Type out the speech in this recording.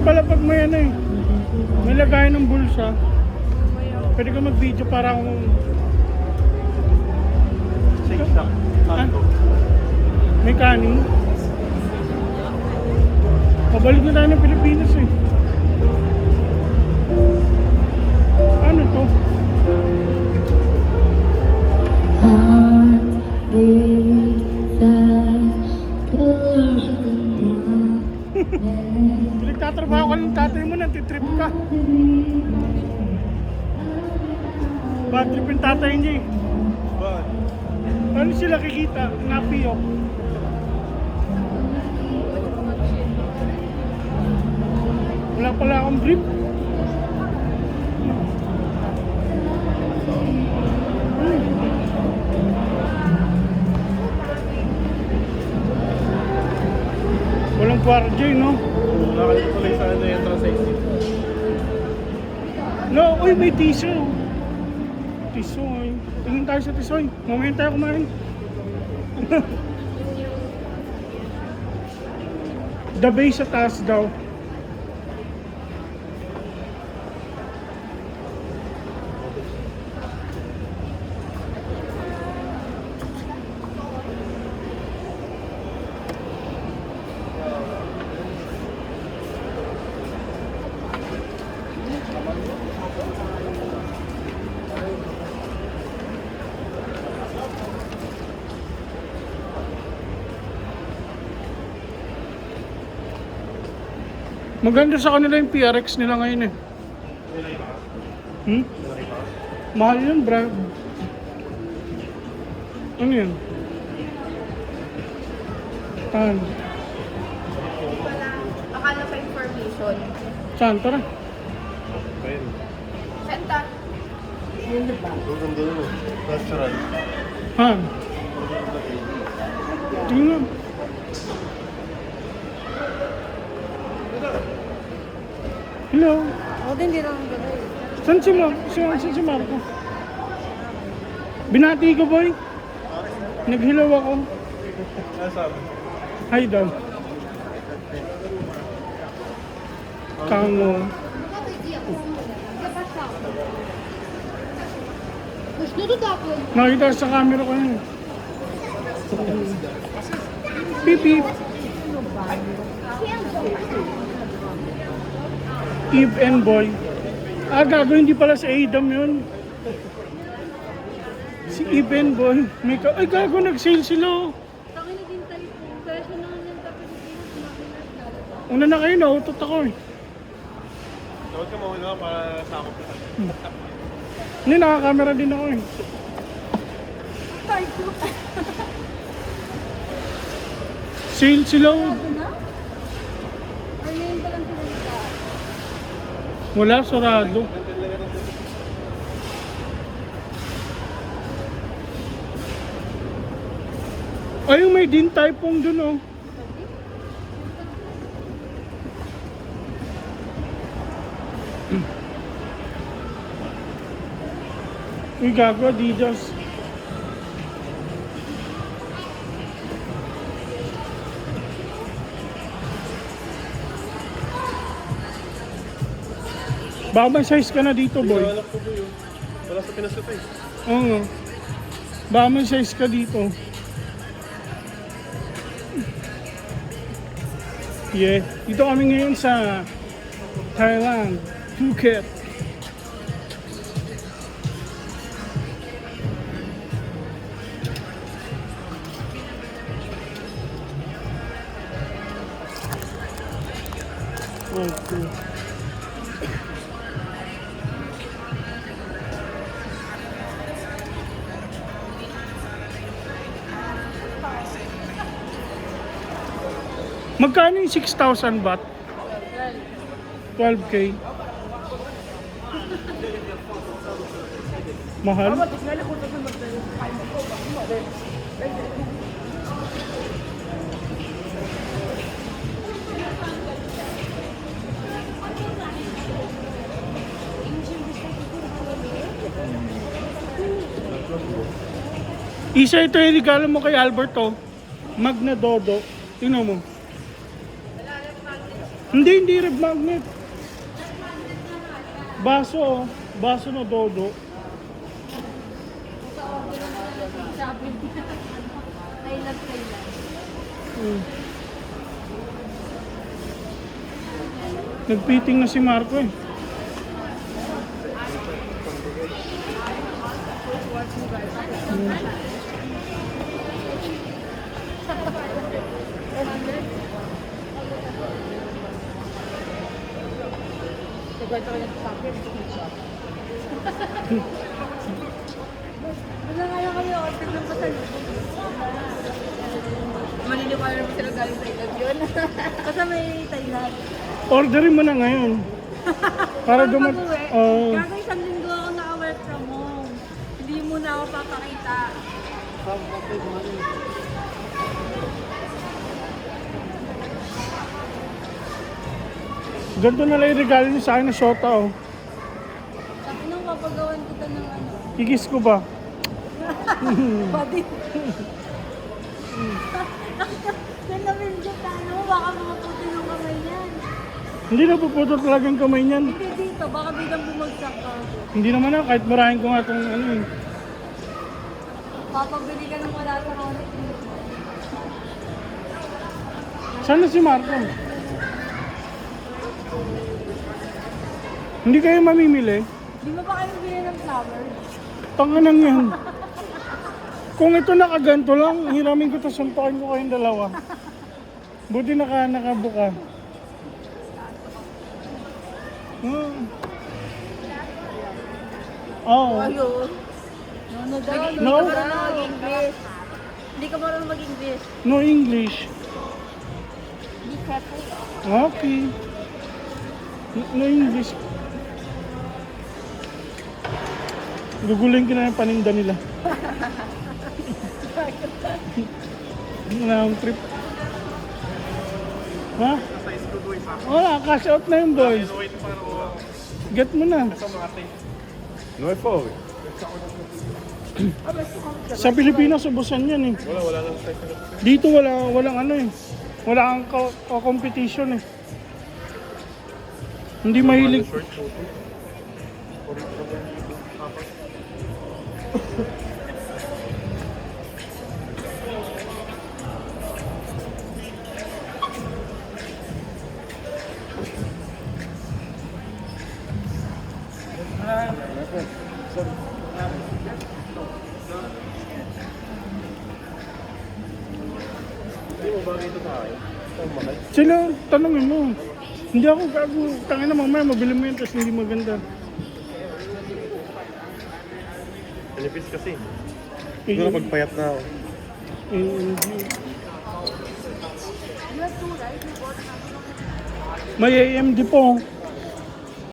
pala pag may ano eh. May lagayan ng bulsa. Pwede ka mag-video para kung... May kanin. Pabalik na tayo ng Pilipinas eh. Ano to? Pinagtatrabaho ka ng tatay mo, nantitrip ka. Bad trip yung tatay niya eh. Ano sila kikita? Napiyok. Wala pala akong brief. Walang kwardiyo, no? Nakalit ko lang sa ano yung transaction. No, uy, may tiso. Tisoy. Tingin tayo sa tisoy. Mamaya tayo kumain. The base sa taas daw. Maganda sa kanila yung PRX nila ngayon eh. Mahal yun, bro. Ano yun? Saan? Akala pa information. Saan? Tara. Ayun. Senta. Doon doon. Restaurant. Han? Tingnan. Hello? O, hindi lang gano'n. Saan si Marco? Binati ko, boy. Naghilaw ako. Ano sabi? Hi daw. Kango. Nakita sa camera ko yun. Beep beep. Eve and Boy. Ah, gago, hindi pala sa Adam yun. Si Eve and Boy. Ay, gago, nag-sale sila. Tangin na din tayo po. Kaya siya naman yung tapos hindi Una na kayo, nautot ako eh. Huwag ka mawala para sakop na. Hindi, nakakamera din ako eh. Sale sila. Ayun pa lang pinalita. Wala, sarado. Ay, may din typong dun oh. Uy, gago, Adidas. Baka may size ka na dito, boy. Wala po yun. Wala sa Pinas ito eh. Oo. Baka may size ka dito. Yeah. Dito kami ngayon sa Thailand, Phuket. Okay. Magkano yung 6,000 baht? 12K. Mahal? Isa ito yung regalo mo kay Alberto. Magna Dodo. Tingnan mo. Hindi rib magnet. Baso, baso na dodo. Sa order ng sabi niya. I love Thailand. Nagpiting na si Marco eh. Wala nga lang kami order ng pasalubong. Maniniwala naman sila galing Thailand yun. Kasi may Thailand. Orderin mo na ngayon. Para dumat... pag-uwi, Oh, gaga isang linggo ako naka-work from home. Hindi mo na ako papakita. ganito na lang yung regalo niyo sa akin na shota oh. Sabi nung papagawan kita ng ano. Kikis ko ba? Body. Yan namin dyan tayo mo, baka maputi ng kamay niyan. Hindi na puputol talaga yung kamay niyan. Hindi dito, baka biglang bumagsak ka. Hindi naman na, kahit marahin ko nga itong ano eh. Papabili ka ng wala sa Ronit. Saan na si Marco? Hindi kayo mamimili? Di ba ba kayo bili ng flower? Tanganang yan. Kung ito nakaganto lang, hiramin ko ito, suntokin ko kayong dalawa. Buti nakabuka. Oh. Ayun. No daw. No? Hindi ka marunong mag-English. Hindi ka marunong mag-English. No English. Be careful. Okay. No English. Gugulin ko na yung paninda nila. Wala akong trip. Ha? Size ko boys ha. Wala, cash out na yun boys. Wait pa ako. Get mo na. Sa mga ate. No po. Sa Pilipinas, ubusan yan eh. Wala lang size ko. Dito walang ano eh. Wala kang competition eh. Hindi mahilig. Short photo. Hindi mo bagay ito sa akin? Ito mahal. Sila, tanongin mo. Hindi ako gago. Tangin na mamaya, mabili mo yun, tapos hindi maganda. Pinipis kasi. Eh, Siguro pagpayat na ako. hindi. May AMD po.